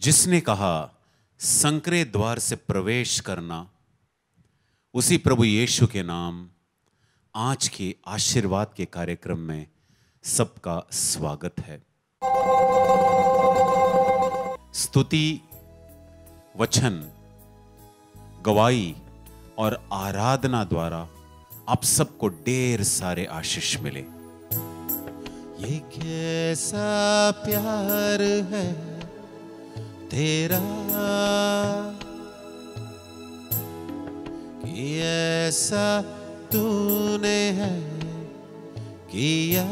जिसने कहा संकरे द्वार से प्रवेश करना, उसी प्रभु यीशु के नाम आज के आशीर्वाद के कार्यक्रम में सबका स्वागत है। स्तुति, वचन, गवाही और आराधना द्वारा आप सबको ढेर सारे आशीष मिले। ये कैसा प्यार है तेरा कि ऐसा तूने है किया,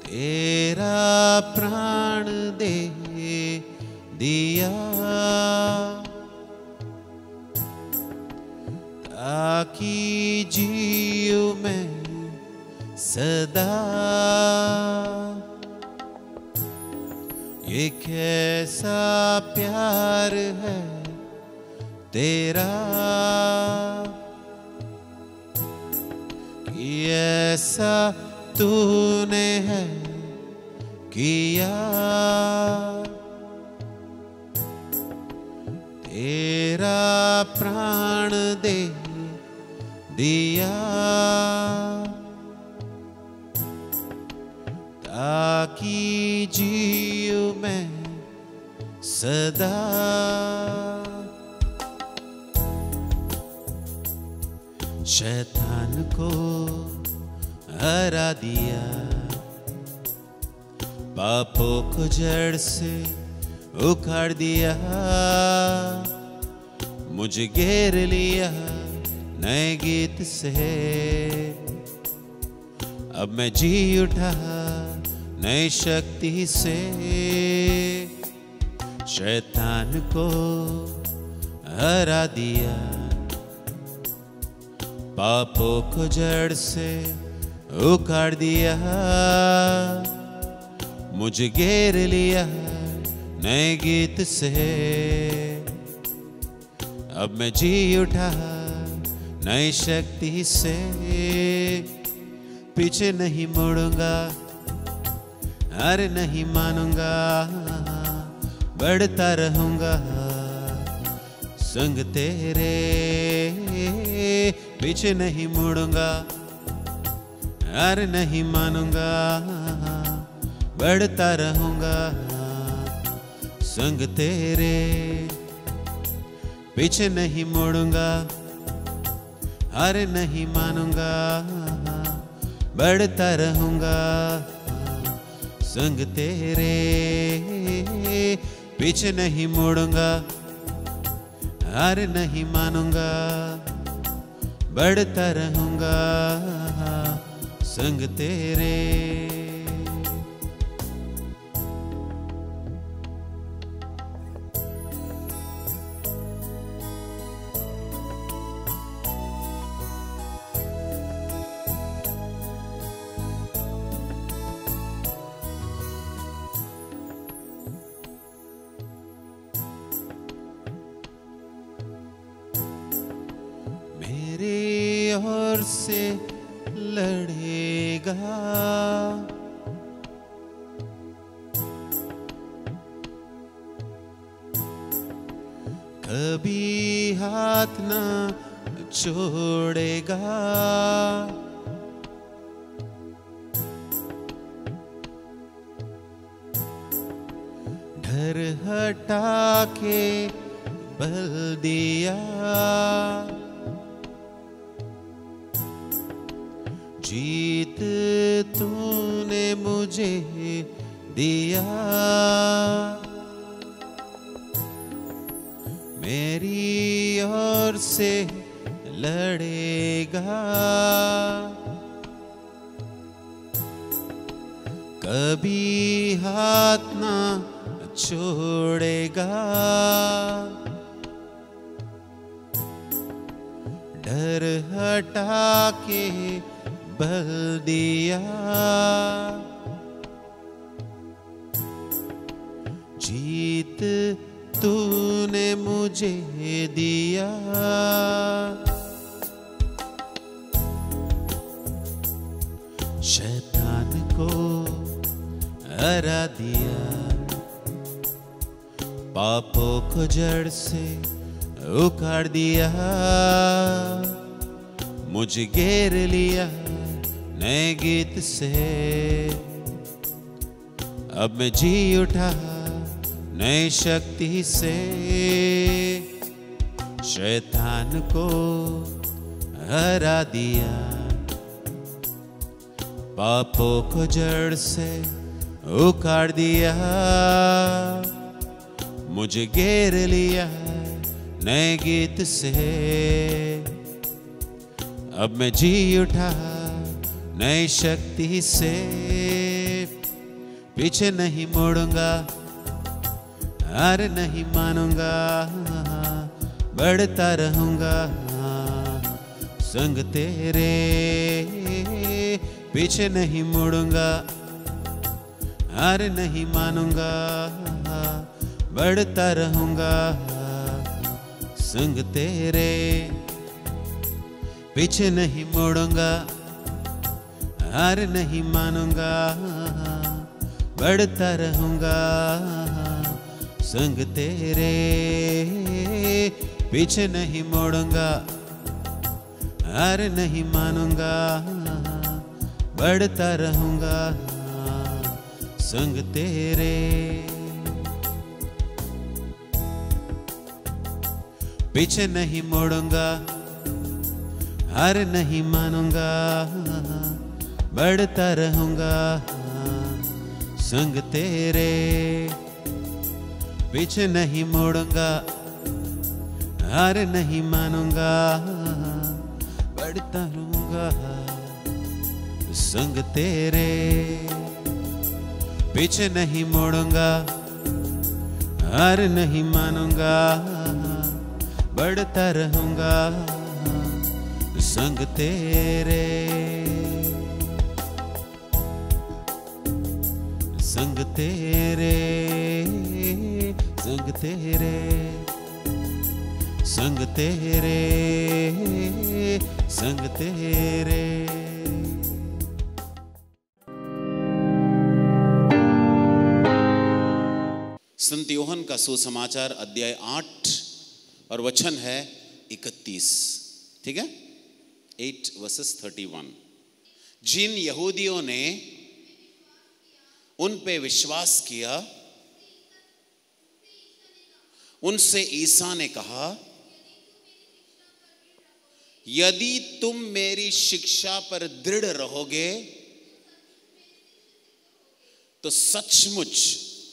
तेरा प्राण दे दिया ताकि जीऊं मैं सदा। ये कैसा प्यार है तेरा कि ऐसा तूने है किया, तेरा प्राण दे दिया ताकि जीऊं मैं सदा। शैतान को हरा दिया, पापों को जड़ से उखाड़ दिया, मुझे घेर लिया नए गीत से। अब मैं जी उठा नई शक्ति से। शैतान को हरा दिया, पापों को जड़ से उखाड़ दिया, मुझे घेर लिया नए गीत से। अब मैं जी उठा नई शक्ति से। पीछे नहीं मुड़ूंगा, हार नहीं मानूंगा, बढ़ता रहूंगा संग तेरे। पीछे नहीं मुड़ूंगा, हार नहीं मानूंगा, बढ़ता रहूंगा संग तेरे। पीछे नहीं मुड़ूंगा, हार नहीं मानूंगा, बढ़ता रहूंगा संग तेरे। पीछे नहीं मुड़ूंगा, हार नहीं मानूंगा, बढ़ता रहूंगा संग तेरे। मेरे ओर से लड़ेगा, कभी हाथ ना छोड़ेगा। डर हटा के बल दिया, जीत तूने मुझे दिया। मेरी ओर से लड़ेगा, कभी हाथ ना छोड़ेगा। डर हटा के बल दिया, जीत तूने मुझे दिया। शैतान को हरा दिया, पापों को जड़ से उखाड़ दिया, मुझे घेर लिया नए गीत से। अब मैं जी उठा नई शक्ति से, शैतान को हरा दिया, पापों को जड़ से उखाड़ दिया, मुझे घेर लिया नए गीत से। अब मैं जी उठा नई शक्ति से, पीछे नहीं मुड़ूंगा, हार नहीं मानूंगा, बढ़ता रहूंगा संग तेरे। पीछे नहीं मुड़ूंगा, हार नहीं मानूंगा, बढ़ता रहूंगा संग तेरे। पीछे नहीं मुड़ूंगा, हार नहीं मानूंगा, बढ़ता रहूंगा संग तेरे। पीछे नहीं मुड़ूंगा, हार नहीं मानूंगा, बढ़ता रहूंगा संग तेरे। पीछे नहीं मुड़ूंगा, हार नहीं मानूंगा, बढ़ता रहूंगा संग तेरे। पीछे नहीं मुड़ूंगा, हार नहीं मानूंगा, बढ़ता रहूंगा संग तेरे। पीछे नहीं मुड़ूंगा, हार नहीं मानूंगा, बढ़ता रहूंगा संग तेरे। संग तेरे, संग तेरे, संग तेरे, संग तेरे। संत यूहन्ना का सुसमाचार अध्याय 8 और वचन है 31, ठीक है, 8 वर्सेस 31। जिन यहूदियों ने उन पे विश्वास किया, उनसे ईसा ने कहा, यदि तुम मेरी शिक्षा पर दृढ़ रहोगे तो सचमुच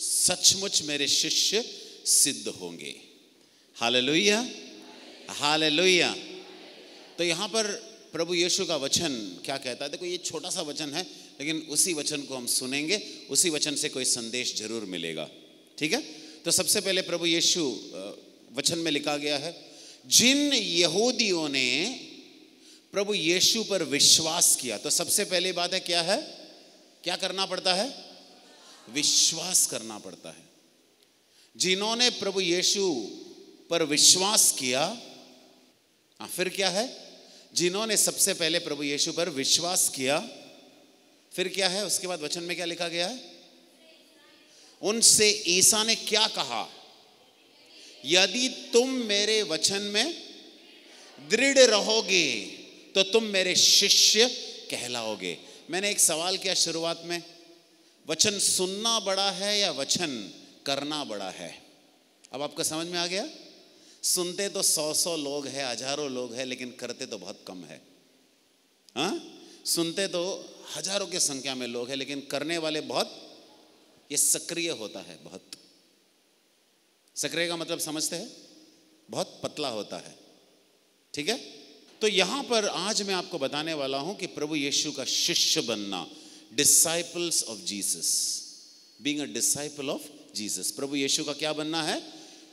सचमुच मेरे शिष्य सिद्ध होंगे। Hallelujah, hallelujah. तो यहां पर प्रभु यीशु का वचन क्या कहता है? देखो, ये छोटा सा वचन है, लेकिन उसी वचन को हम सुनेंगे, उसी वचन से कोई संदेश जरूर मिलेगा, ठीक है। तो सबसे पहले प्रभु यीशु, वचन में लिखा गया है, जिन यहूदियों ने प्रभु यीशु पर विश्वास किया। तो सबसे पहली बात है, क्या है? क्या करना पड़ता है? विश्वास करना पड़ता है। जिन्होंने प्रभु यीशु पर विश्वास किया, फिर क्या है? जिन्होंने सबसे पहले प्रभु यीशु पर विश्वास किया, फिर क्या है? उसके बाद वचन में क्या लिखा गया है? उनसे ईसा ने क्या कहा? यदि तुम मेरे वचन में दृढ़ रहोगे तो तुम मेरे शिष्य कहलाओगे। मैंने एक सवाल किया शुरुआत में, वचन सुनना बड़ा है या वचन करना बड़ा है? अब आपको समझ में आ गया? सुनते तो 100 लोग हैं, हजारों लोग हैं, लेकिन करते तो बहुत कम है। हाँ, सुनते तो हजारों की संख्या में लोग हैं, लेकिन करने वाले बहुत, ये सक्रिय होता है, बहुत सक्रिय का मतलब समझते हैं, बहुत पतला होता है, ठीक है। तो यहां पर आज मैं आपको बताने वाला हूं कि प्रभु यीशु का शिष्य बनना, disciples of Jesus, being a disciple of Jesus. प्रभु यीशु का क्या बनना है?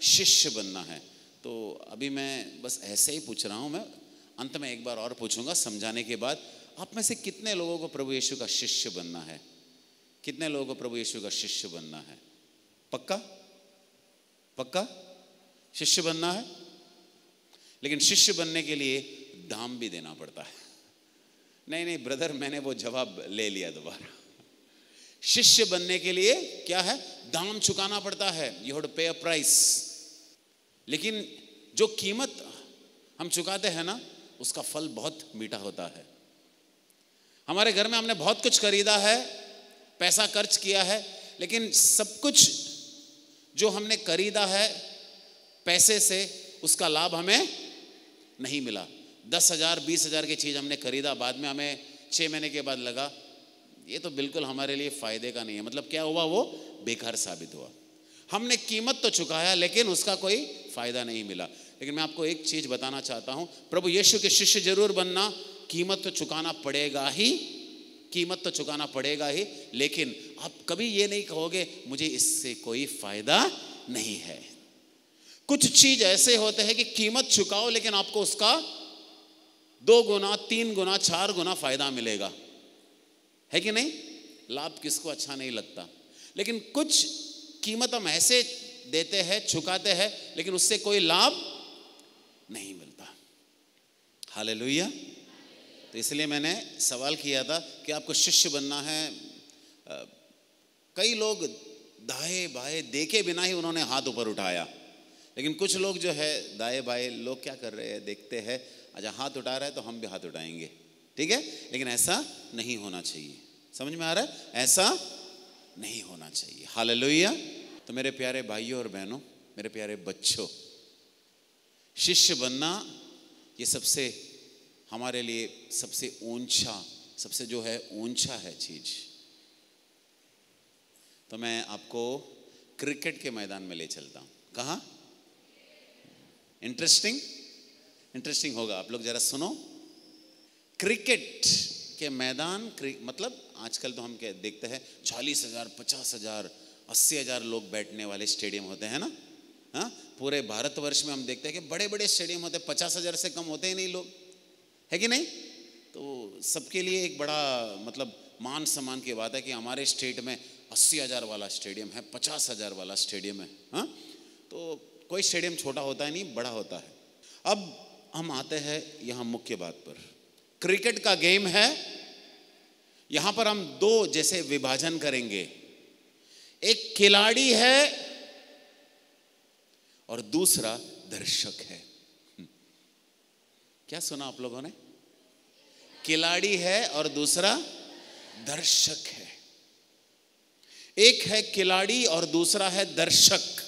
शिष्य बनना है। तो अभी मैं बस ऐसे ही पूछ रहा हूं, मैं अंत में एक बार और पूछूंगा समझाने के बाद। आप में से कितने लोगों को प्रभु यीशु का शिष्य बनना है? कितने लोगों को प्रभु यीशु का शिष्य बनना है? पक्का? पक्का शिष्य बनना है? लेकिन शिष्य बनने के लिए दाम भी देना पड़ता है। नहीं नहीं ब्रदर, मैंने वो जवाब ले लिया दोबारा। शिष्य बनने के लिए क्या है, दाम चुकाना पड़ता है, यू हैव टू पे अ प्राइस। लेकिन जो कीमत हम चुकाते हैं ना, उसका फल बहुत मीठा होता है। हमारे घर में हमने बहुत कुछ खरीदा है, पैसा खर्च किया है, लेकिन सब कुछ जो हमने खरीदा है पैसे से, उसका लाभ हमें नहीं मिला। 10,000 20,000 की चीज़ हमने खरीदा, बाद में हमें 6 महीने के बाद लगा ये तो बिल्कुल हमारे लिए फ़ायदे का नहीं है। मतलब क्या हुआ, वो बेकार साबित हुआ। हमने कीमत तो चुकाया लेकिन उसका कोई फ़ायदा नहीं मिला। लेकिन मैं आपको एक चीज़ बताना चाहता हूँ, प्रभु यीशु के शिष्य जरूर बनना, कीमत तो चुकाना पड़ेगा ही, कीमत तो चुकाना पड़ेगा ही, लेकिन आप कभी ये नहीं कहोगे मुझे इससे कोई फ़ायदा नहीं है। कुछ चीज़ ऐसे होते हैं कि कीमत चुकाओ लेकिन आपको उसका 2 गुना 3 गुना 4 गुना फ़ायदा मिलेगा, है कि नहीं? लाभ किसको अच्छा नहीं लगता? लेकिन कुछ कीमत हम ऐसे देते हैं, चुकाते हैं, लेकिन उससे कोई लाभ नहीं मिलता। हालेलुया। तो इसलिए मैंने सवाल किया था कि आपको शिष्य बनना है। कई लोग दाएं बाएं देखे बिना ही उन्होंने हाथ ऊपर उठाया, लेकिन कुछ लोग जो है दाएं बाएं लोग क्या कर रहे हैं देखते हैं, अच्छा हाथ उठा रहा है तो हम भी हाथ उठाएंगे, ठीक है? लेकिन ऐसा नहीं होना चाहिए। समझ में आ रहा है? ऐसा नहीं होना चाहिए। हालेलुया। तो मेरे प्यारे भाइयों और बहनों, मेरे प्यारे बच्चों, शिष्य बनना ये सबसे हमारे लिए सबसे ऊंचा, सबसे जो है ऊंचा है चीज। तो मैं आपको क्रिकेट के मैदान में ले चलता हूं। कहाँ? इंटरेस्टिंग होगा, आप लोग जरा सुनो। क्रिकेट के मैदान, मतलब आजकल तो हम क्या देखते हैं 40,000 50,000 80,000 लोग बैठने वाले स्टेडियम होते हैं ना। हाँ, पूरे भारतवर्ष में हम देखते हैं कि बड़े बड़े स्टेडियम होते हैं, 50,000 से कम होते ही नहीं लोग, है कि नहीं? तो सबके लिए एक बड़ा मतलब मान सम्मान की बात है कि हमारे स्टेट में 80,000 वाला स्टेडियम है, 50,000 वाला स्टेडियम है। हाँ, तो कोई स्टेडियम छोटा होता है नहीं, बड़ा होता है। अब हम आते हैं यहाँ मुख्य बात पर। क्रिकेट का गेम है, यहाँ पर हम 2 जैसे विभाजन करेंगे। एक खिलाड़ी है और दूसरा दर्शक है। क्या सुना आप लोगों ने? खिलाड़ी है और दूसरा दर्शक है। एक है खिलाड़ी और दूसरा है दर्शक।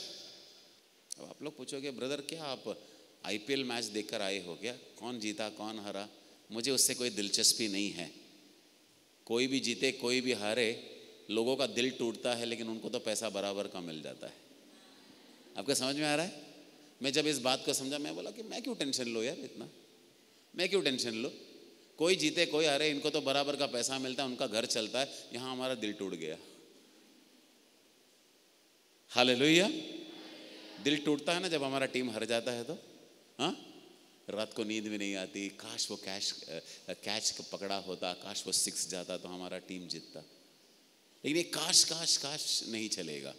अब आप लोग पूछोगे ब्रदर क्या आप आईपीएल मैच देखकर आए हो क्या? कौन जीता कौन हारा, मुझे उससे कोई दिलचस्पी नहीं है। कोई भी जीते कोई भी हारे, लोगों का दिल टूटता है लेकिन उनको तो पैसा बराबर का मिल जाता है। आपको समझ में आ रहा है? मैं जब इस बात को समझा, मैं बोला कि मैं क्यों टेंशन लो यार, इतना मैं क्यों टेंशन लो, कोई जीते कोई हारे, इनको तो बराबर का पैसा मिलता है, उनका घर चलता है। यहाँ हमारा दिल टूट गया। हालेलुया। दिल टूटता है ना जब हमारा टीम हार जाता है तो। हाँ, रात को नींद भी नहीं आती, काश वो कैच पकड़ा होता, काश वो 6 जाता तो हमारा टीम जीतता। लेकिन ये काश काश काश नहीं चलेगा।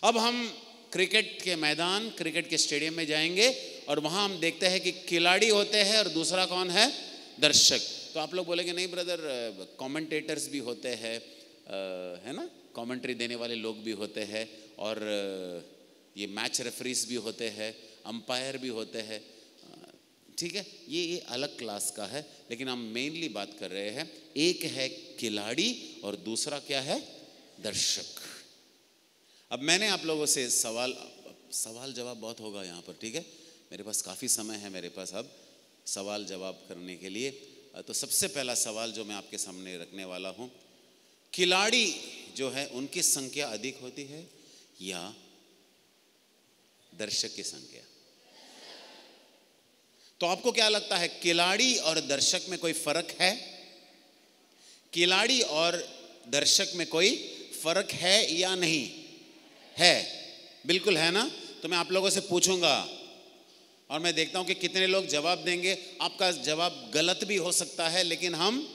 अब हम क्रिकेट के मैदान, क्रिकेट के स्टेडियम में जाएंगे और वहां हम देखते हैं कि खिलाड़ी होते हैं और दूसरा कौन है? दर्शक। तो आप लोग बोलेंगे नहीं ब्रदर, कमेंटेटर्स भी होते हैं, है ना, कमेंट्री देने वाले लोग भी होते हैं, और ये मैच रेफरीज भी होते हैं, अंपायर भी होते हैं। ठीक है, ये अलग क्लास का है, लेकिन हम मेनली बात कर रहे हैं, एक है खिलाड़ी और दूसरा क्या है? दर्शक। अब मैंने आप लोगों से सवाल जवाब बहुत होगा यहाँ पर, ठीक है? मेरे पास काफ़ी समय है मेरे पास अब सवाल जवाब करने के लिए। तो सबसे पहला सवाल जो मैं आपके सामने रखने वाला हूँ, खिलाड़ी जो है उनकी संख्या अधिक होती है या दर्शक की संख्या? तो आपको क्या लगता है, खिलाड़ी और दर्शक में कोई फर्क है? खिलाड़ी और दर्शक में कोई फर्क है या नहीं है? बिल्कुल है ना। तो मैं आप लोगों से पूछूंगा और मैं देखता हूं कि कितने लोग जवाब देंगे। आपका जवाब गलत भी हो सकता है, लेकिन हम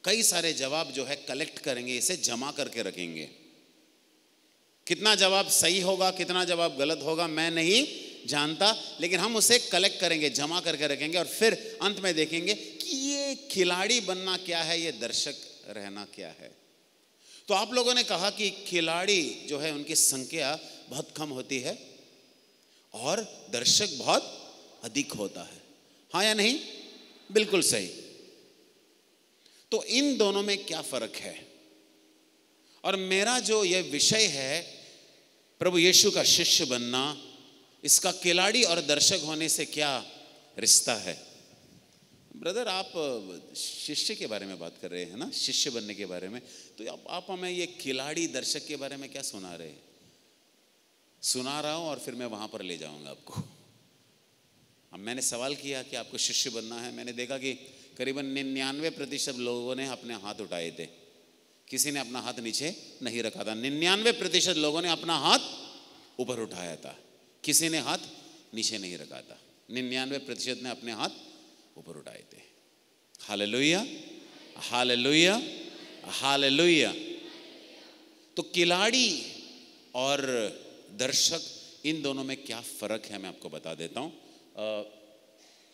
कई सारे जवाब जो है कलेक्ट करेंगे, इसे जमा करके रखेंगे। कितना जवाब सही होगा, कितना जवाब गलत होगा, मैं नहीं जानता, लेकिन हम उसे कलेक्ट करेंगे, जमा करके रखेंगे, और फिर अंत में देखेंगे कि ये खिलाड़ी बनना क्या है, ये दर्शक रहना क्या है। तो आप लोगों ने कहा कि खिलाड़ी जो है उनकी संख्या बहुत कम होती है और दर्शक बहुत अधिक होता है, हाँ या नहीं? बिल्कुल सही। तो इन दोनों में क्या फर्क है? और मेरा जो यह विषय है प्रभु यीशु का शिष्य बनना, इसका खिलाड़ी और दर्शक होने से क्या रिश्ता है? ब्रदर, आप शिष्य के बारे में बात कर रहे हैं ना, शिष्य बनने के बारे में, तो आप हमें ये खिलाड़ी दर्शक के बारे में क्या सुना रहे हैं? सुना रहा हूं और फिर मैं वहां पर ले जाऊंगा आपको। अब मैंने सवाल किया कि आपको शिष्य बनना है, मैंने देखा कि करीबन 99% लोगों ने अपने हाथ उठाए थे, किसी ने अपना हाथ नीचे नहीं रखा था। 99% लोगों ने अपना हाथ ऊपर उठाया था, किसी ने हाथ नीचे नहीं रखा था। 99% ने अपने हाथ ऊपर उठाए थे। Hallelujah, hallelujah, hallelujah. तो खिलाड़ी और दर्शक, इन दोनों में क्या फर्क है मैं आपको बता देता हूं।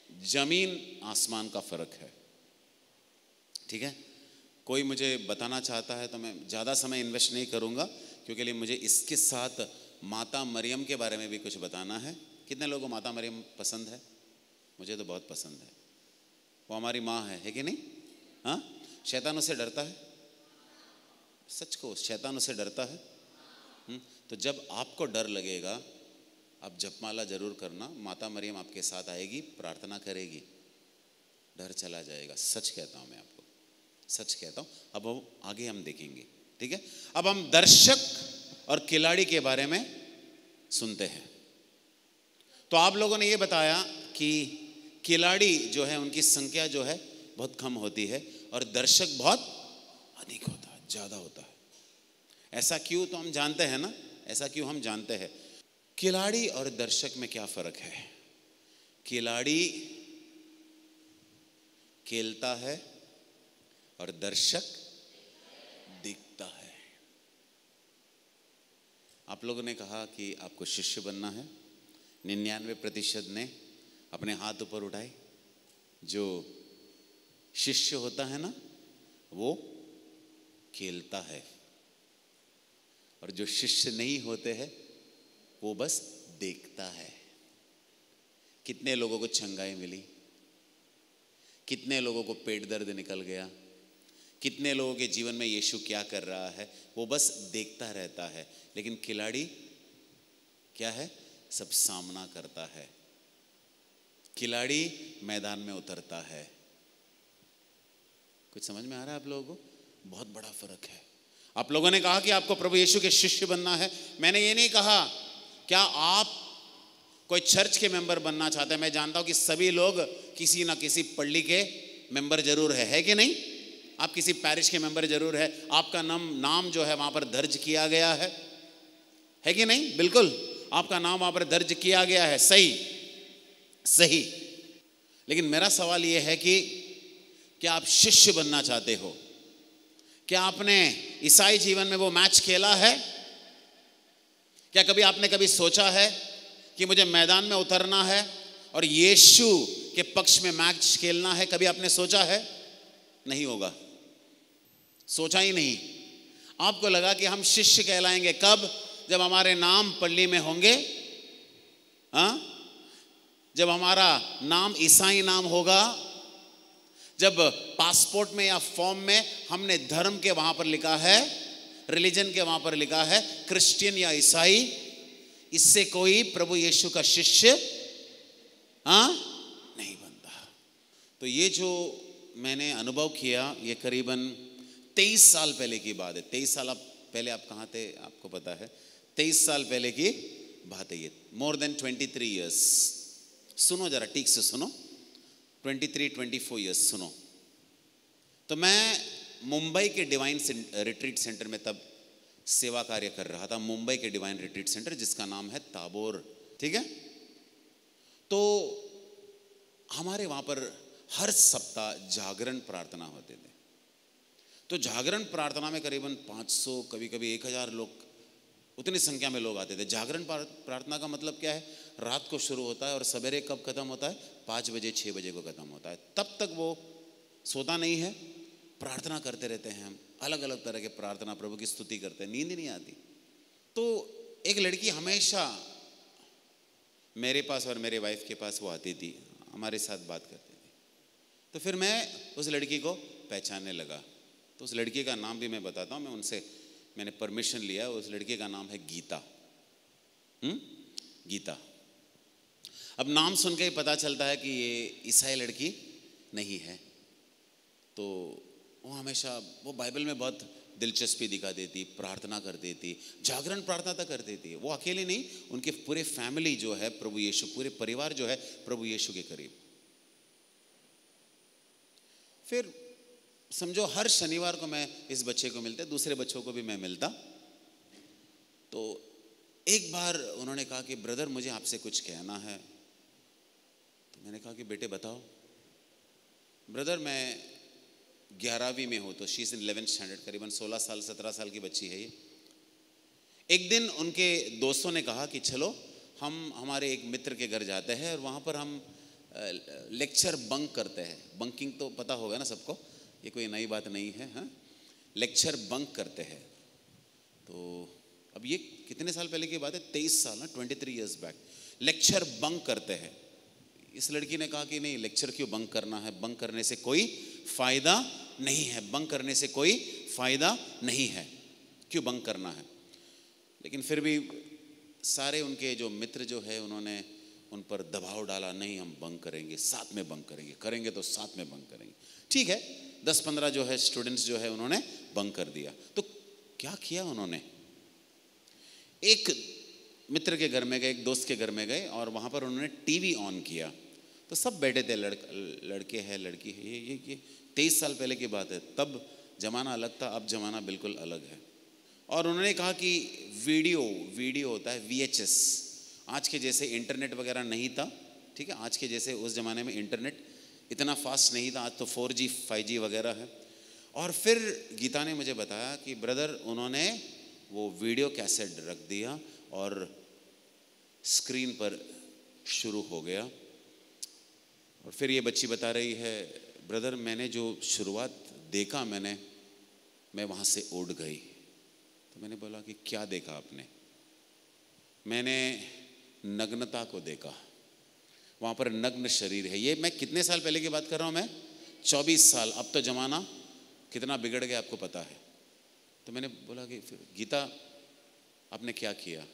जमीन आसमान का फर्क है, ठीक है? कोई मुझे बताना चाहता है तो मैं ज़्यादा समय इन्वेस्ट नहीं करूंगा, क्योंकि मुझे इसके साथ माता मरियम के बारे में भी कुछ बताना है। कितने लोगों को माता मरियम पसंद है? मुझे तो बहुत पसंद है। वो हमारी माँ है कि नहीं? हाँ, शैतानों से डरता है? सच को, शैतानों से डरता है। तो जब आपको डर लगेगा, आप जपमाला जरूर करना, माता मरियम आपके साथ आएगी, प्रार्थना करेगी, डर चला जाएगा। सच कहता हूँ मैं आपको, सच कहता हूँ। अब वो आगे हम देखेंगे, ठीक है? अब हम दर्शक और खिलाड़ी के बारे में सुनते हैं। तो आप लोगों ने ये बताया कि खिलाड़ी जो है उनकी संख्या जो है बहुत कम होती है और दर्शक बहुत अधिक होता है, ज़्यादा होता है। ऐसा क्यों? तो हम जानते हैं ना, ऐसा क्यों हम जानते हैं। खिलाड़ी और दर्शक में क्या फर्क है? खिलाड़ी खेलता है और दर्शक दिखता है। आप लोगों ने कहा कि आपको शिष्य बनना है, 99% ने अपने हाथ ऊपर उठाए। जो शिष्य होता है ना, वो खेलता है, और जो शिष्य नहीं होते हैं वो बस देखता है। कितने लोगों को चंगाई मिली, कितने लोगों को पेट दर्द निकल गया, कितने लोगों के जीवन में यीशु क्या कर रहा है, वो बस देखता रहता है। लेकिन खिलाड़ी क्या है? सब सामना करता है। खिलाड़ी मैदान में उतरता है। कुछ समझ में आ रहा है आप लोगों को? बहुत बड़ा फर्क है। आप लोगों ने कहा कि आपको प्रभु यीशु के शिष्य बनना है। मैंने ये नहीं कहा क्या आप कोई चर्च के मेंबर बनना चाहते हैं। मैं जानता हूं कि सभी लोग किसी ना किसी पल्ली के मेंबर जरूर है कि नहीं? आप किसी पैरिश के मेंबर जरूर है, आपका नाम जो है वहां पर दर्ज किया गया है कि नहीं? बिल्कुल, आपका नाम वहां पर दर्ज किया गया है। सही सही। लेकिन मेरा सवाल यह है कि क्या आप शिष्य बनना चाहते हो? क्या आपने ईसाई जीवन में वो मैच खेला है? क्या कभी आपने कभी सोचा है कि मुझे मैदान में उतरना है और यीशु के पक्ष में मैच खेलना है? कभी आपने सोचा है? नहीं होगा, सोचा ही नहीं। आपको लगा कि हम शिष्य कहलाएंगे कब? जब हमारे नाम पल्ली में होंगे, हाँ? जब हमारा नाम ईसाई नाम होगा, जब पासपोर्ट में या फॉर्म में हमने धर्म के वहां पर लिखा है, रिलीजन के वहां पर लिखा है क्रिश्चियन या ईसाई, इससे कोई प्रभु यीशु का शिष्य नहीं बनता। तो ये जो मैंने अनुभव किया, ये करीबन 23 साल पहले की बात है। 23 साल पहले आप कहाँ थे आपको पता है? 23 साल पहले की बात है ये। More than 23 years. सुनो जरा, ठीक से सुनो, 23-24 ईयर्स सुनो। तो मैं मुंबई के डिवाइन रिट्रीट सेंटर में तब सेवा कार्य कर रहा था। मुंबई के डिवाइन रिट्रीट सेंटर जिसका नाम है ताबोर, ठीक है? तो हमारे वहां पर हर सप्ताह जागरण प्रार्थना होते थे। तो जागरण प्रार्थना में करीबन 500 कभी कभी 1000 लोग, उतनी संख्या में लोग आते थे। जागरण प्रार्थना का मतलब क्या है? रात को शुरू होता है और सवेरे कब खत्म होता है? 5 बजे 6 बजे को खत्म होता है। तब तक वो सोता नहीं है, प्रार्थना करते रहते हैं हम, अलग अलग तरह के प्रार्थना, प्रभु की स्तुति करते हैं, नींद ही नहीं आती। तो एक लड़की हमेशा मेरे पास और मेरे वाइफ के पास वो आती थी, हमारे साथ बात करती थी। तो फिर मैं उस लड़की को पहचानने लगा। तो उस लड़की का नाम भी मैं बताता हूँ, मैंने परमिशन लिया। उस लड़की का नाम है गीता। गीता। अब नाम सुन के ही पता चलता है कि ये ईसाई लड़की नहीं है। तो वो हमेशा वो बाइबल में बहुत दिलचस्पी दिखा देती, प्रार्थना कर देती, जागरण प्रार्थना तक कर देती। वो अकेले नहीं, उनके पूरे फैमिली जो है प्रभु यीशु, पूरे परिवार जो है प्रभु यीशु के करीब। फिर समझो हर शनिवार को मैं इस बच्चे को मिलता, दूसरे बच्चों को भी मैं मिलता। तो एक बार उन्होंने कहा कि ब्रदर मुझे आपसे कुछ कहना है। तो मैंने कहा कि बेटे बताओ। ब्रदर मैं 11वीं में हूँ, तो she is in 11th standard, करीबन 16 साल 17 साल की बच्ची है ये। एक दिन उनके दोस्तों ने कहा कि चलो हम हमारे एक मित्र के घर जाते हैं और वहाँ पर हम लेक्चर बंक करते हैं। बंकिंग तो पता होगा ना सबको, ये कोई नई बात नहीं है। हाँ, लेक्चर बंक करते हैं। तो अब ये कितने साल पहले की बात है, 23 साल ना, 23 ईयर्स बैक लेक्चर बंक करते हैं। इस लड़की ने कहा कि नहीं, लेक्चर क्यों बंक करना है, बंक करने से कोई फ़ायदा नहीं है, बंक करने से कोई फ़ायदा नहीं है, क्यों बंक करना है। लेकिन फिर भी सारे उनके जो मित्र जो है उन्होंने उन पर दबाव डाला, नहीं हम बंक करेंगे, साथ में बंक करेंगे, करेंगे तो साथ में बंक करेंगे। ठीक है, 10-15 जो है स्टूडेंट्स जो है उन्होंने बंक कर दिया। तो क्या किया उन्होंने, एक मित्र के घर में गए, एक दोस्त के घर में गए और वहाँ पर उन्होंने टीवी ऑन किया। तो सब बैठे थे, लड़के हैं लड़की है। ये 23 साल पहले की बात है, तब ज़माना अलग था, अब ज़माना बिल्कुल अलग है। और उन्होंने कहा कि वीडियो होता है VHS, आज के जैसे इंटरनेट वगैरह नहीं था, ठीक है, आज के जैसे उस ज़माने में इंटरनेट इतना फास्ट नहीं था, आज तो 4G 5G वगैरह है। और फिर गीता ने मुझे बताया कि ब्रदर उन्होंने वो वीडियो कैसेट रख दिया और स्क्रीन पर शुरू हो गया। और फिर ये बच्ची बता रही है, ब्रदर मैंने जो शुरुआत देखा मैं वहाँ से उड़ गई। तो मैंने बोला कि क्या देखा आपने। मैंने नग्नता को देखा, वहाँ पर नग्न शरीर है। ये मैं कितने साल पहले की बात कर रहा हूँ, मैं 24 साल। अब तो ज़माना कितना बिगड़ गया आपको पता है। तो मैंने बोला कि फिर गीता आपने क्या किया।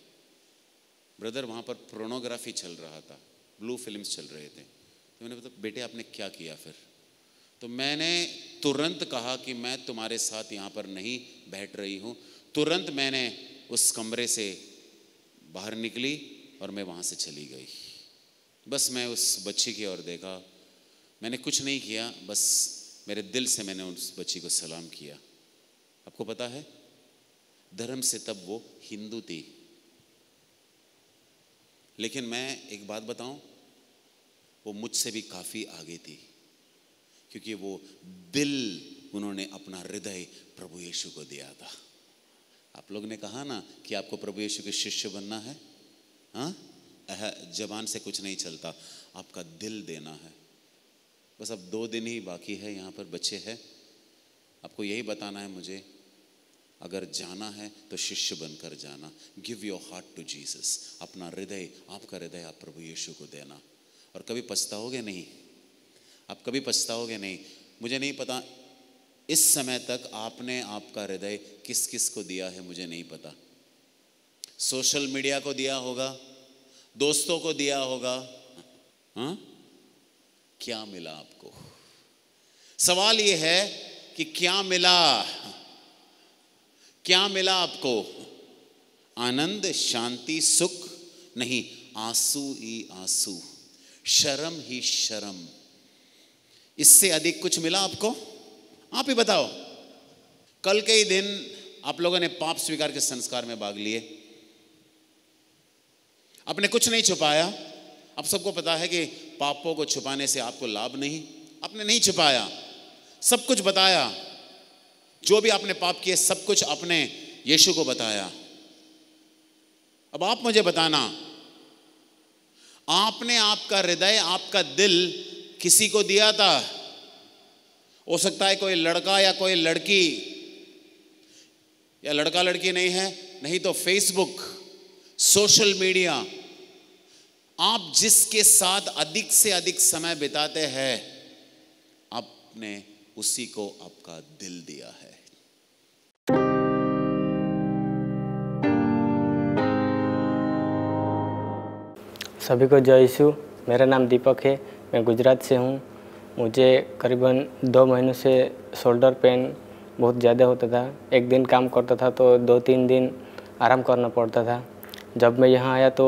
ब्रदर वहाँ पर पोर्नोग्राफी चल रहा था, ब्लू फिल्म्स चल रहे थे। तो मैंने बताया बेटे आपने क्या किया फिर। तो मैंने तुरंत कहा कि मैं तुम्हारे साथ यहाँ पर नहीं बैठ रही हूँ। तुरंत मैंने उस कमरे से बाहर निकली और मैं वहाँ से चली गई। बस मैं उस बच्ची की ओर देखा, मैंने कुछ नहीं किया, बस मेरे दिल से मैंने उस बच्ची को सलाम किया। आपको पता है, धर्म से तब वो हिंदू थी, लेकिन मैं एक बात बताऊं, वो मुझसे भी काफ़ी आगे थी, क्योंकि वो दिल उन्होंने अपना हृदय प्रभु यीशु को दिया था। आप लोग ने कहा ना कि आपको प्रभु यीशु के शिष्य बनना है। हाँ, जबान से कुछ नहीं चलता, आपका दिल देना है। बस अब 2 दिन ही बाकी है, यहाँ पर बच्चे हैं, आपको यही बताना है मुझे, अगर जाना है तो शिष्य बनकर जाना। Give your heart to Jesus, अपना हृदय, आपका हृदय आप प्रभु यीशु को देना। और कभी पछताओगे नहीं, आप कभी पछताओगे नहीं। मुझे नहीं पता इस समय तक आपने आपका हृदय किस किस को दिया है, मुझे नहीं पता। सोशल मीडिया को दिया होगा, दोस्तों को दिया होगा। हाँ, क्या मिला आपको? सवाल ये है कि क्या मिला, क्या मिला आपको? आनंद, शांति, सुख नहीं, आंसू ही आंसू, शर्म ही शर्म। इससे अधिक कुछ मिला आपको? आप ही बताओ। कल के ही दिन आप लोगों ने पाप स्वीकार के संस्कार में भाग लिए, आपने कुछ नहीं छुपाया। अब सबको पता है कि पापों को छुपाने से आपको लाभ नहीं, आपने नहीं छुपाया, सब कुछ बताया। जो भी आपने पाप किए सब कुछ आपने यीशु को बताया। अब आप मुझे बताना, आपने आपका हृदय, आपका दिल किसी को दिया था हो सकता है कोई लड़का या कोई लड़की, या लड़का लड़की नहीं है, नहीं तो फेसबुक, सोशल मीडिया, आप जिसके साथ अधिक से अधिक समय बिताते हैं, आपने उसी को आपका दिल दिया है। सभी को जय यीशु। मेरा नाम दीपक है, मैं गुजरात से हूँ। मुझे करीबन 2 महीनों से शोल्डर पेन बहुत ज़्यादा होता था। एक दिन काम करता था तो 2-3 दिन आराम करना पड़ता था। जब मैं यहाँ आया तो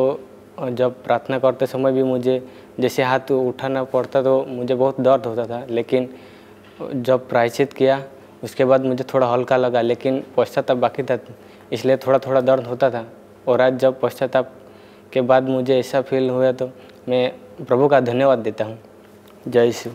जब प्रार्थना करते समय भी मुझे जैसे हाथ उठाना पड़ता तो मुझे बहुत दर्द होता था, लेकिन जब प्रायश्चित किया उसके बाद मुझे थोड़ा हल्का लगा, लेकिन पश्चाताप बाकी था, इसलिए थोड़ा थोड़ा दर्द होता था। और आज जब पश्चाताप के बाद मुझे ऐसा फील हुआ तो मैं प्रभु का धन्यवाद देता हूँ। जय यीशु।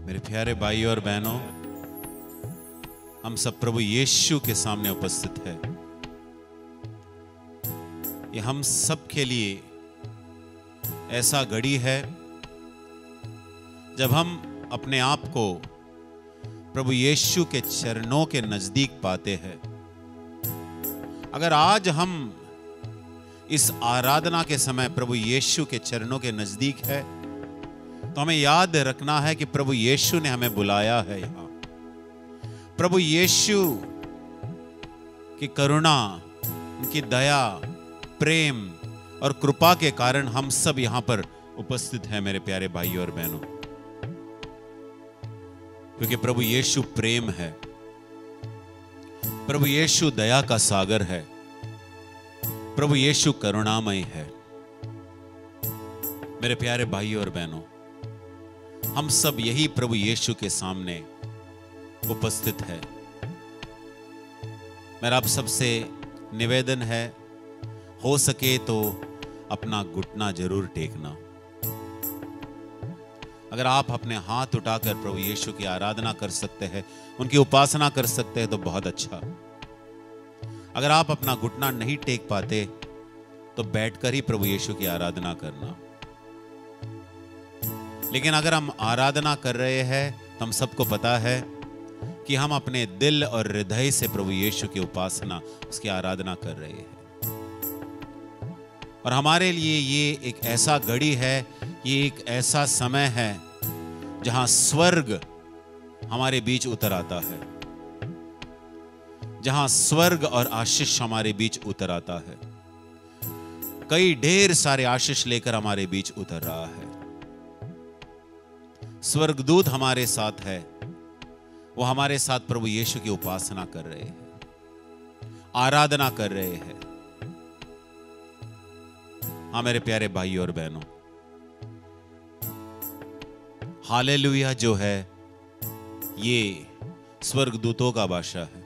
मेरे प्यारे भाई और बहनों, हम सब प्रभु यीशु के सामने उपस्थित है। ये हम सब के लिए ऐसा घड़ी है जब हम अपने आप को प्रभु यीशु के चरणों के नजदीक पाते हैं। अगर आज हम इस आराधना के समय प्रभु यीशु के चरणों के नजदीक है तो हमें याद रखना है कि प्रभु यीशु ने हमें बुलाया है यहां। प्रभु यीशु की करुणा, उनकी दया, प्रेम और कृपा के कारण हम सब यहां पर उपस्थित हैं मेरे प्यारे भाई और बहनों, क्योंकि प्रभु यीशु प्रेम है, प्रभु यीशु दया का सागर है, प्रभु यीशु करुणामय है। मेरे प्यारे भाई और बहनों, हम सब यही प्रभु यीशु के सामने उपस्थित है। मेरा आप सबसे निवेदन है, हो सके तो अपना घुटना जरूर टेकना। अगर आप अपने हाथ उठाकर प्रभु यीशु की आराधना कर सकते हैं, उनकी उपासना कर सकते हैं तो बहुत अच्छा। अगर आप अपना घुटना नहीं टेक पाते तो बैठकर ही प्रभु यीशु की आराधना करना। लेकिन अगर हम आराधना कर रहे हैं तो हम सबको पता है कि हम अपने दिल और हृदय से प्रभु यीशु की उपासना, उसकी आराधना कर रहे हैं। और हमारे लिए ये एक ऐसा घड़ी है, ये एक ऐसा समय है जहां स्वर्ग हमारे बीच उतर आता है, जहां स्वर्ग और आशीष हमारे बीच उतर आता है। कई ढेर सारे आशीष लेकर हमारे बीच उतर रहा है। स्वर्गदूत हमारे साथ है, वो हमारे साथ प्रभु यीशु की उपासना कर रहे हैं, आराधना कर रहे हैं। हाँ मेरे प्यारे भाई और बहनों, हालेलुया जो है ये स्वर्गदूतों का भाषा है,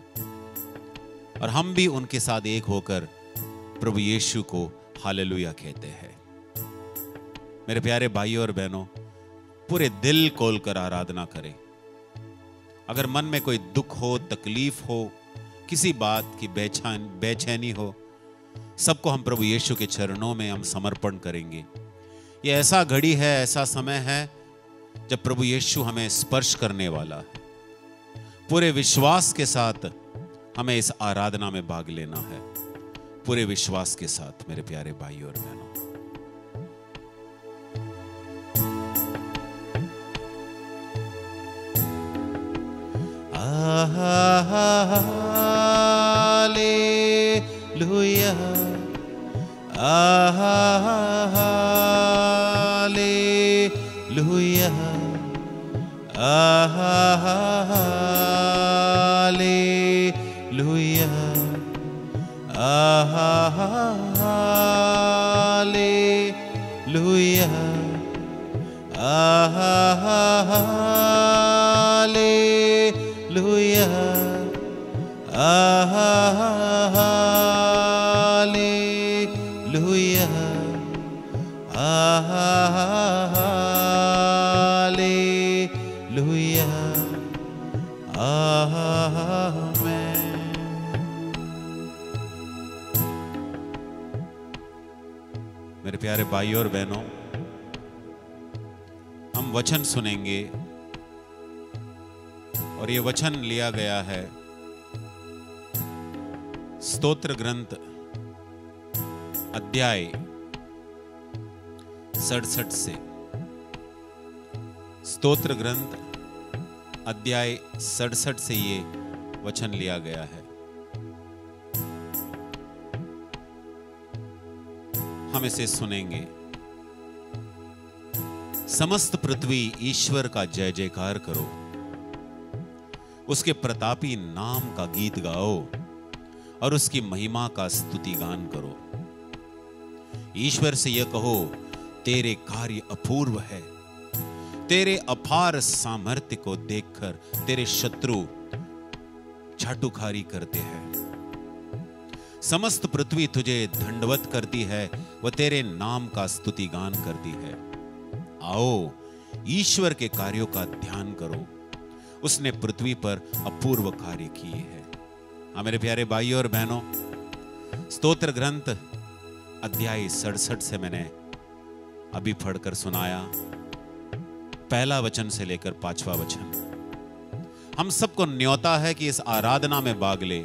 और हम भी उनके साथ एक होकर प्रभु यीशु को हालेलुया कहते हैं। मेरे प्यारे भाई और बहनों, पूरे दिल खोलकर आराधना करें। अगर मन में कोई दुख हो, तकलीफ हो, किसी बात की बेचैनी हो, सबको हम प्रभु यीशु के चरणों में हम समर्पण करेंगे। ये ऐसा घड़ी है, ऐसा समय है जब प्रभु यीशु हमें स्पर्श करने वाला है। पूरे विश्वास के साथ हमें इस आराधना में भाग लेना है, पूरे विश्वास के साथ मेरे प्यारे भाई और बहनों। Hallelujah, hallelujah, hallelujah, hallelujah, hallelujah, hallelujah, hallelujah, amen. मेरे प्यारे भाई और बहनों, हम वचन सुनेंगे और ये वचन लिया गया है स्तोत्र ग्रंथ अध्याय 67 से। स्तोत्र ग्रंथ अध्याय 67 से ये वचन लिया गया है। हम इसे सुनेंगे। समस्त पृथ्वी ईश्वर का जय जयकार करो, उसके प्रतापी नाम का गीत गाओ और उसकी महिमा का स्तुति गान करो। ईश्वर से यह कहो, तेरे कार्य अपूर्व है, तेरे अपार सामर्थ्य को देखकर तेरे शत्रु चाटुकारी करते हैं। समस्त पृथ्वी तुझे दंडवत करती है, वह तेरे नाम का स्तुति गान करती है। आओ ईश्वर के कार्यों का ध्यान करो, उसने पृथ्वी पर अपूर्व कार्य किए हैं। हाँ मेरे प्यारे भाइयों और बहनों, स्तोत्र ग्रंथ अध्याय 67 से मैंने अभी पढ़कर सुनाया, पहला वचन से लेकर 5वां वचन। हम सबको न्योता है कि इस आराधना में भाग ले।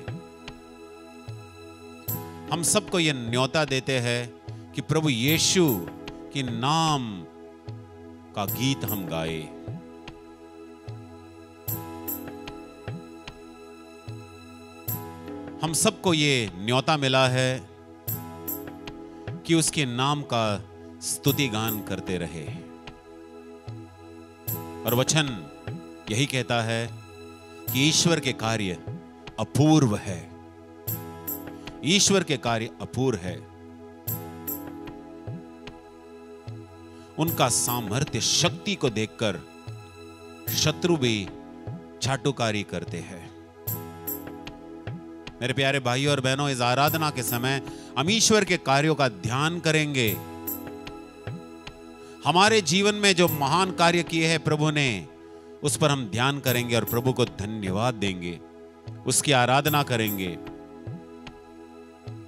हम सबको यह न्योता देते हैं कि प्रभु यीशु के नाम का गीत हम गाए। हम सबको ये न्योता मिला है कि उसके नाम का स्तुति गान करते रहे। और वचन यही कहता है कि ईश्वर के कार्य अपूर्व है, ईश्वर के कार्य अपूर्व है। उनका सामर्थ्य शक्ति को देखकर शत्रु भी चाटुकारी करते हैं। मेरे प्यारे भाइयों और बहनों, इस आराधना के समय हम ईश्वर के कार्यों का ध्यान करेंगे। हमारे जीवन में जो महान कार्य किए हैं प्रभु ने, उस पर हम ध्यान करेंगे और प्रभु को धन्यवाद देंगे, उसकी आराधना करेंगे।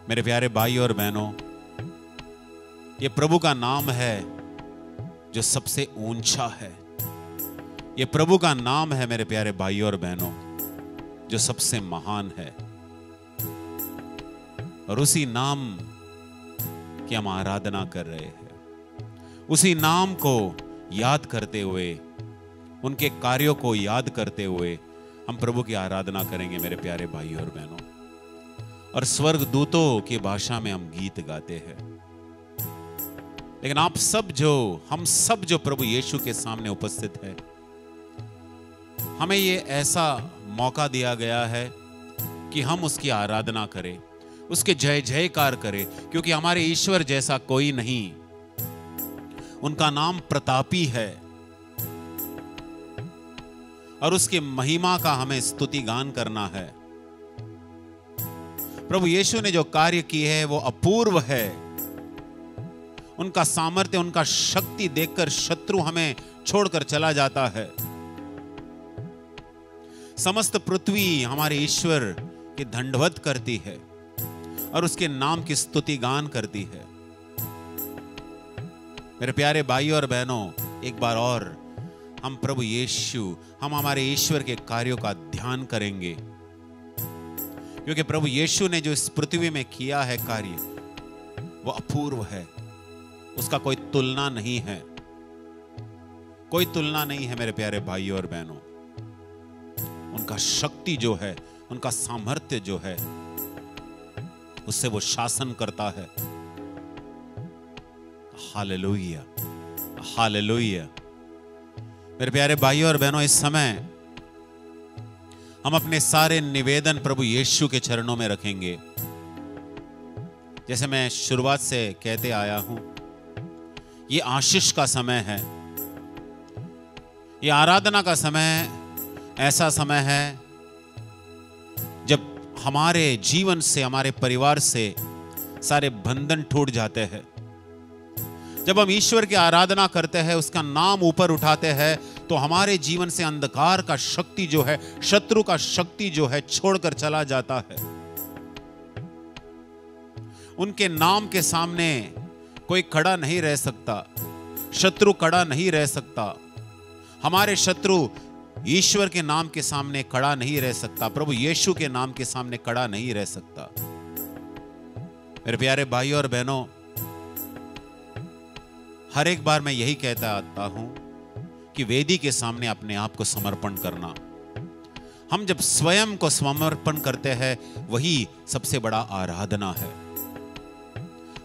मेरे प्यारे भाई और बहनों, ये प्रभु का नाम है जो सबसे ऊंचा है। ये प्रभु का नाम है मेरे प्यारे भाई और बहनों, जो सबसे महान है। और उसी नाम की हम आराधना कर रहे हैं। उसी नाम को याद करते हुए, उनके कार्यों को याद करते हुए हम प्रभु की आराधना करेंगे मेरे प्यारे भाई और बहनों। और स्वर्ग दूतों की भाषा में हम गीत गाते हैं। लेकिन आप सब हम सब जो प्रभु यीशु के सामने उपस्थित है, हमें ये ऐसा मौका दिया गया है कि हम उसकी आराधना करें, उसके जय जयकार करें, क्योंकि हमारे ईश्वर जैसा कोई नहीं। उनका नाम प्रतापी है और उसकी महिमा का हमें स्तुति गान करना है। प्रभु यीशु ने जो कार्य किए है वो अपूर्व है। उनका सामर्थ्य, उनका शक्ति देखकर शत्रु हमें छोड़कर चला जाता है। समस्त पृथ्वी हमारे ईश्वर की दंडवत करती है और उसके नाम की स्तुति गान करती है। मेरे प्यारे भाइयों और बहनों, एक बार और हम प्रभु यीशु, हम हमारे ईश्वर के कार्यों का ध्यान करेंगे, क्योंकि प्रभु यीशु ने जो इस पृथ्वी में किया है कार्य, वो अपूर्व है। उसका कोई तुलना नहीं है, कोई तुलना नहीं है मेरे प्यारे भाइयों और बहनों। उनका शक्ति जो है, उनका सामर्थ्य जो है, उससे वो शासन करता है। Hallelujah, hallelujah. मेरे प्यारे भाइयों और बहनों, इस समय हम अपने सारे निवेदन प्रभु यीशु के चरणों में रखेंगे। जैसे मैं शुरुआत से कहते आया हूं, ये आशीष का समय है, ये आराधना का समय ऐसा समय है जब हमारे जीवन से, हमारे परिवार से सारे बंधन टूट जाते हैं। जब हम ईश्वर की आराधना करते हैं, उसका नाम ऊपर उठाते हैं, तो हमारे जीवन से अंधकार का शक्ति जो है, शत्रु का शक्ति जो है, छोड़कर चला जाता है। उनके नाम के सामने कोई खड़ा नहीं रह सकता, शत्रु खड़ा नहीं रह सकता। हमारे शत्रु ईश्वर के नाम के सामने खड़ा नहीं रह सकता, प्रभु यीशु के नाम के सामने खड़ा नहीं रह सकता। मेरे प्यारे भाइयों और बहनों, हर एक बार मैं यही कहता आता हूं कि वेदी के सामने अपने आप को समर्पण करना। हम जब स्वयं को समर्पण करते हैं, वही सबसे बड़ा आराधना है।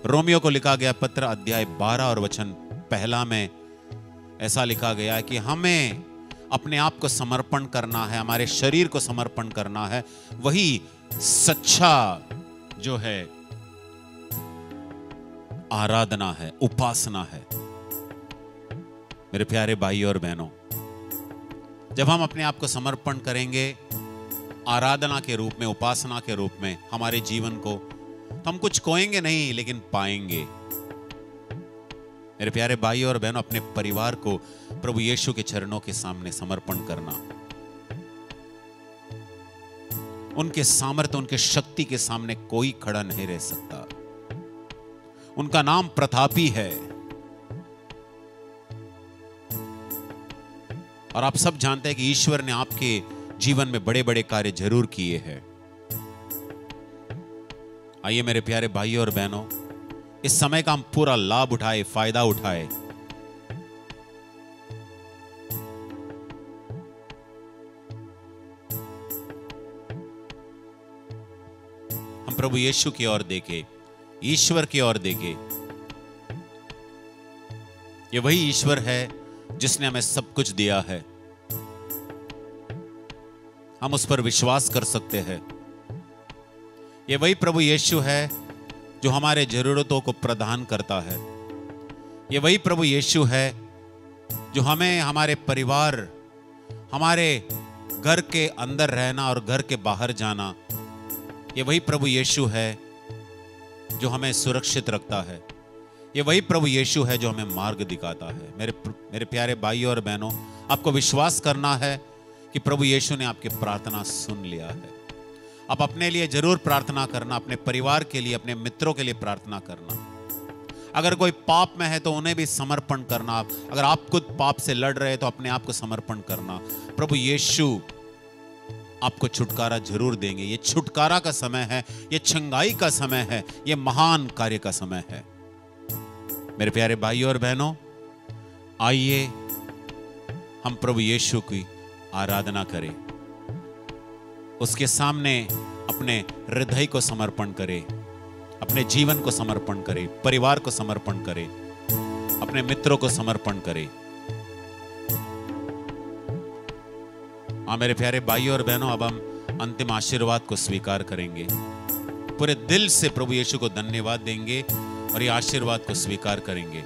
रोमियो को लिखा गया पत्र अध्याय 12 और वचन 1 में ऐसा लिखा गया है कि हमें अपने आप को समर्पण करना है, हमारे शरीर को समर्पण करना है। वही सच्चा जो है आराधना है, उपासना है। मेरे प्यारे भाई और बहनों, जब हम अपने आप को समर्पण करेंगे आराधना के रूप में, उपासना के रूप में हमारे जीवन को, तो हम कुछ खोएंगे नहीं, लेकिन पाएंगे। मेरे प्यारे भाई और बहनों, अपने परिवार को प्रभु यीशु के चरणों के सामने समर्पण करना। उनके सामर्थ्य, उनके शक्ति के सामने कोई खड़ा नहीं रह सकता। उनका नाम प्रतापी है। और आप सब जानते हैं कि ईश्वर ने आपके जीवन में बड़े बड़े कार्य जरूर किए हैं। आइए मेरे प्यारे भाइयों और बहनों, इस समय का हम पूरा लाभ उठाए, फायदा उठाए। हम प्रभु यीशु की ओर देखें, ईश्वर की ओर देखें। ये वही ईश्वर है जिसने हमें सब कुछ दिया है। हम उस पर विश्वास कर सकते हैं। ये वही प्रभु यीशु है जो हमारे जरूरतों को प्रदान करता है। ये वही प्रभु यीशु है जो हमें, हमारे परिवार, हमारे घर के अंदर रहना और घर के बाहर जाना, ये वही प्रभु यीशु है जो हमें सुरक्षित रखता है। ये वही प्रभु यीशु है जो हमें मार्ग दिखाता है। मेरे प्यारे भाइयों और बहनों, आपको विश्वास करना है कि प्रभु यीशु ने आपकी प्रार्थना सुन लिया है। आप अपने लिए जरूर प्रार्थना करना, अपने परिवार के लिए, अपने मित्रों के लिए प्रार्थना करना। अगर कोई पाप में है तो उन्हें भी समर्पण करना। अगर आप खुद पाप से लड़ रहे हैं तो अपने आप को समर्पण करना। प्रभु यीशु आपको छुटकारा जरूर देंगे। ये छुटकारा का समय है, ये छंगाई का समय है, ये महान कार्य का समय है। मेरे प्यारे भाइयों और बहनों, आइए हम प्रभु यीशु की आराधना करें, उसके सामने अपने हृदय को समर्पण करें, अपने जीवन को समर्पण करें, परिवार को समर्पण करें, अपने मित्रों को समर्पण करें। हाँ मेरे प्यारे भाइयों और बहनों, अब हम अंतिम आशीर्वाद को स्वीकार करेंगे। पूरे दिल से प्रभु यीशु को धन्यवाद देंगे और ये आशीर्वाद को स्वीकार करेंगे।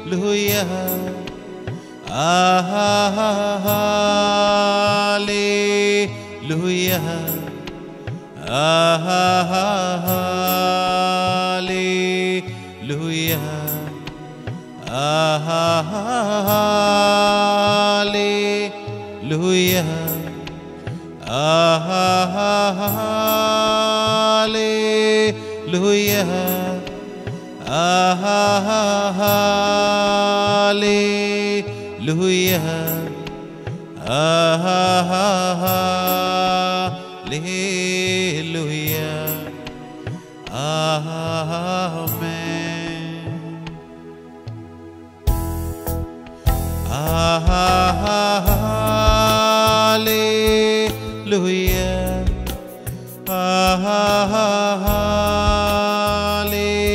Hallelujah, hallelujah, hallelujah, hallelujah, hallelujah, hallelujah, hallelujah, amen, hallelujah, hallelujah,